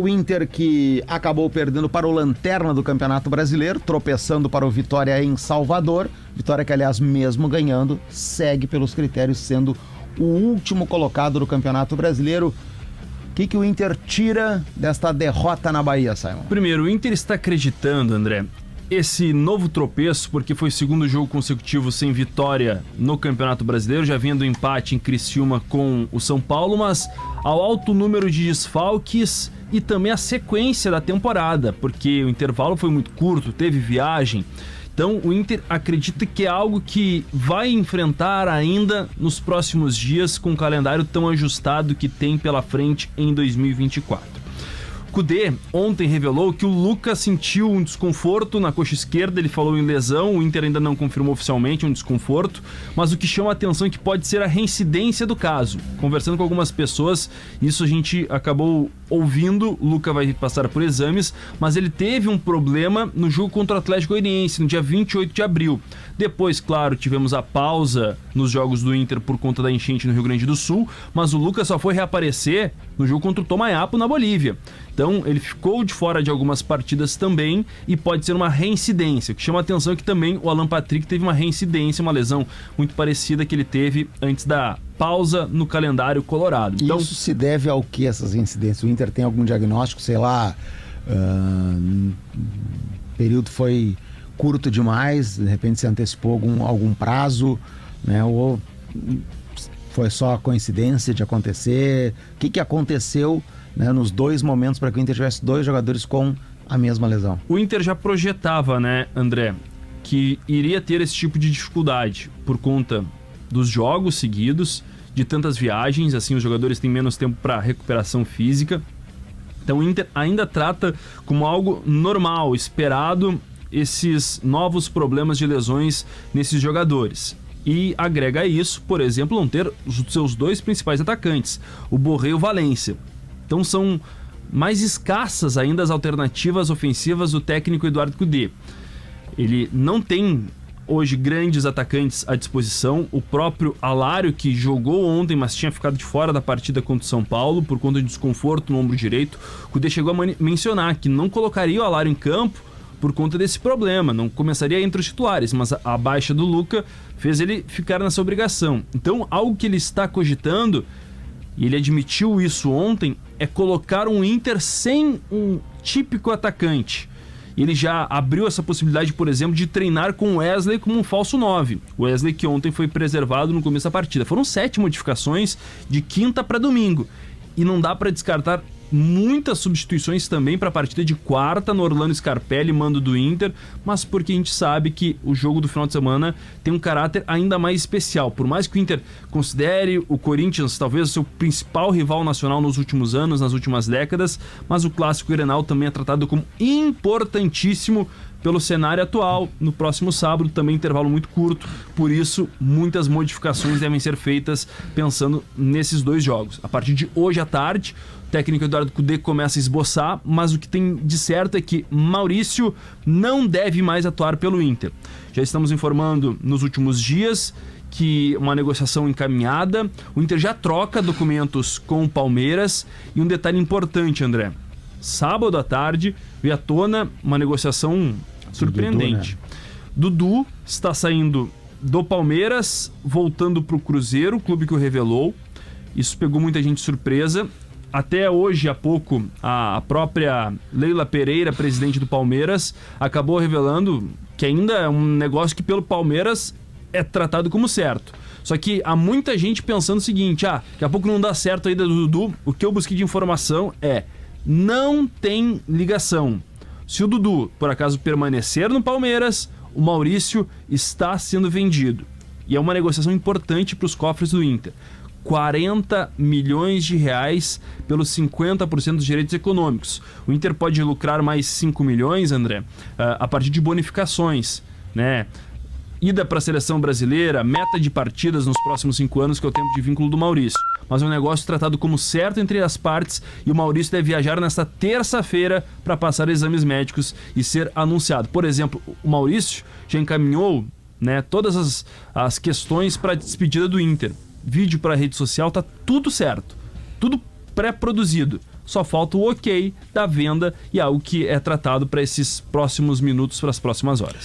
O Inter que acabou perdendo para o Lanterna do Campeonato Brasileiro, tropeçando para o Vitória em Salvador. Vitória que, aliás, mesmo ganhando, segue pelos critérios sendo o último colocado do Campeonato Brasileiro. O que o Inter tira desta derrota na Bahia, Simon? Primeiro, o Inter está acreditando, André, esse novo tropeço, porque foi o segundo jogo consecutivo sem vitória no Campeonato Brasileiro, já vindo empate em Criciúma com o São Paulo, mas ao alto número de desfalques e também a sequência da temporada, porque o intervalo foi muito curto, teve viagem. Então o Inter acredita que é algo que vai enfrentar ainda nos próximos dias, com o calendário tão ajustado que tem pela frente em 2024. Kudê ontem revelou que o Lucas sentiu um desconforto na coxa esquerda, ele falou em lesão, o Inter ainda não confirmou oficialmente um desconforto, mas o que chama a atenção é que pode ser a reincidência do caso. Conversando com algumas pessoas, isso a gente acabou ouvindo, o Lucas vai passar por exames, mas ele teve um problema no jogo contra o Atlético Goianiense, no dia 28 de abril. Depois, claro, tivemos a pausa nos jogos do Inter por conta da enchente no Rio Grande do Sul, mas o Lucas só foi reaparecer no jogo contra o Tomayapo na Bolívia. Então, ele ficou de fora de algumas partidas também e pode ser uma reincidência. O que chama a atenção é que também o Alan Patrick teve uma reincidência, uma lesão muito parecida que ele teve antes da pausa no calendário colorado. Então, isso se deve ao que, essas incidências? O Inter tem algum diagnóstico, sei lá, o período foi curto demais, de repente se antecipou algum prazo, né? Ou foi só coincidência de acontecer? O que aconteceu, né, nos dois momentos para que o Inter tivesse dois jogadores com a mesma lesão? O Inter já projetava, né, André, que iria ter esse tipo de dificuldade por conta dos jogos seguidos, de tantas viagens, assim os jogadores têm menos tempo para recuperação física. Então o Inter ainda trata como algo normal, esperado, esses novos problemas de lesões nesses jogadores. E agrega a isso, por exemplo, não ter os seus dois principais atacantes, o Borré e o Valência. Então são mais escassas ainda as alternativas ofensivas do técnico Eduardo Kudê. Ele não tem hoje grandes atacantes à disposição. O próprio Alário, que jogou ontem, mas tinha ficado de fora da partida contra o São Paulo por conta de desconforto no ombro direito. O Kudê chegou a mencionar que não colocaria o Alário em campo por conta desse problema, não começaria entre os titulares, mas a baixa do Luca fez ele ficar nessa obrigação. Então, algo que ele está cogitando, e ele admitiu isso ontem, é colocar um Inter sem um típico atacante. Ele já abriu essa possibilidade, por exemplo, de treinar com o Wesley como um falso 9. O Wesley que ontem foi preservado no começo da partida. Foram 7 modificações de quinta para domingo. E não dá para descartar muitas substituições também para a partida de quarta no Orlando Scarpelli, mando do Inter, mas porque a gente sabe que o jogo do final de semana tem um caráter ainda mais especial. Por mais que o Inter considere o Corinthians talvez o seu principal rival nacional nos últimos anos, nas últimas décadas, mas o Clássico Grenal também é tratado como importantíssimo pelo cenário atual. No próximo sábado também intervalo muito curto, por isso muitas modificações devem ser feitas pensando nesses dois jogos. A partir de hoje à tarde, o técnico Eduardo Kudê começa a esboçar, mas o que tem de certo é que Maurício não deve mais atuar pelo Inter. Já estamos informando nos últimos dias que uma negociação encaminhada, o Inter já troca documentos com o Palmeiras. E um detalhe importante, André, sábado à tarde veio à tona uma negociação surpreendente. Dudu está saindo do Palmeiras, voltando para o Cruzeiro, o clube que o revelou. Isso pegou muita gente de surpresa. Até hoje, há pouco, a própria Leila Pereira, presidente do Palmeiras, acabou revelando que ainda é um negócio que pelo Palmeiras é tratado como certo. Só que há muita gente pensando o seguinte: daqui a pouco não dá certo a ida do Dudu. O que eu busquei de informação é: não tem ligação. Se o Dudu, por acaso, permanecer no Palmeiras, o Maurício está sendo vendido. E é uma negociação importante para os cofres do Inter. 40 milhões de reais pelos 50% dos direitos econômicos. O Inter pode lucrar mais 5 milhões, André, a partir de bonificações, né? Ida para a seleção brasileira, meta de partidas nos próximos 5 anos, que é o tempo de vínculo do Maurício. Mas é um negócio tratado como certo entre as partes, e o Maurício deve viajar nesta terça-feira para passar exames médicos e ser anunciado. Por exemplo, o Maurício já encaminhou, né, todas as questões para a despedida do Inter. Vídeo para a rede social, tá tudo certo, tudo pré-produzido. só falta o ok da venda e algo que é tratado para esses próximos minutos, para as próximas horas.